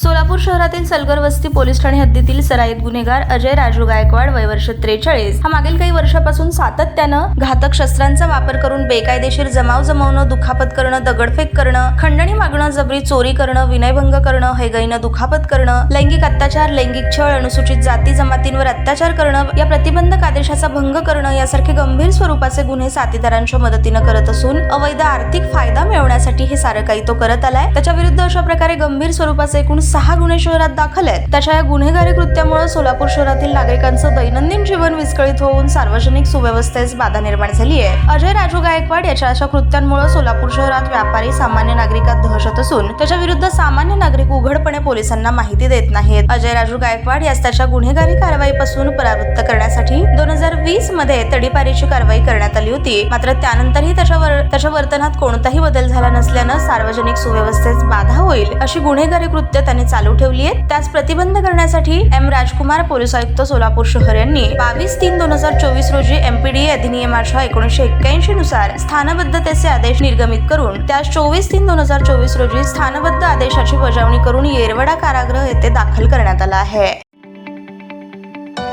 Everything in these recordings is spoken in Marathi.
सोलापूर शहरातील सलगर वस्ती पोलीस ठाणे हद्दीतील सराईत गुन्हेगार अजय राजू गायकवाड वय वर्ष 43 हा मागील काही वर्षापासून सातत्यानं घातक शस्त्रांचा वापर करून बेकायदेशीर जमाव जमवणं, दुखापत करणं, दगडफेक करणं, खंडणी मागणं, जबरी चोरी करणं, विनयभंग करणं, हेगईनं दुखापत करणं, लैंगिक अत्याचार, लैंगिक छळ, अनुसूचित जाती जमातींवर अत्याचार करणं, या प्रतिबंधक आदेशाचा भंग करणं यासारखे गंभीर स्वरूपाचे गुन्हे साथीदारांच्या मदतीनं करत असून अवैध आर्थिक फायदा मिळवण्यासाठी हे सारं काही तो करत आलाय। त्याच्या विरुद्ध अशा प्रकारे गंभीर स्वरूपाचे एकूण 6 गुन्हे शहरात दाखल आहेत। त्याच्या या गुन्हेगारी कृत्यामुळे सोलापूर शहरातील नागरिकांचं दैनंदिन जीवन विस्कळीत होऊन सार्वजनिक सुव्यवस्थेस बाधा निर्माण झाली आहे। अजय राजू गायकवाड याच्या अशा कृत्यांमुळे सोलापूर शहरात व्यापारी सामान्य नागरिकात दहशत असून त्याच्या विरुद्ध सामान्य नागरिक उघडपणे पोलिसांना माहिती देत नाहीत। अजय राजू गायकवाड यास त्याच्या गुन्हेगारी कारवाईपासून परावृत्त करण्यासाठी 2020 मध्ये तडीपारीची कारवाई करण्यात आली होती। मात्र त्यानंतरही त्याच्या वर्तनात कोणताही बदल झाला नसल्यानं सार्वजनिक सुव्यवस्थेस बाधा होईल अशी गुन्हेगारी कृत्य त्याने चालू ठेवली आहेत। त्यास प्रतिबंध करण्यासाठी एम राजकुमार पोलीस आयुक्त सोलापूर शहर यांनी 22/3/2024 रोजी एमपीडीए अधिनियमाच्या 1981 नुसार स्थानबद्धतेचे आदेश निर्गमित करून त्यास 24/3/2024 रोजी स्थानबद्ध आदेशाची बजावणी करून येरवडा कारागृह येथे दाखल करण्यात आला आहे।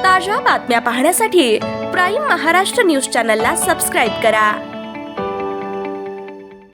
ताज्या बातम्या पाहण्यासाठी प्राईम महाराष्ट्र न्यूज चॅनलला सबस्क्राईब करा।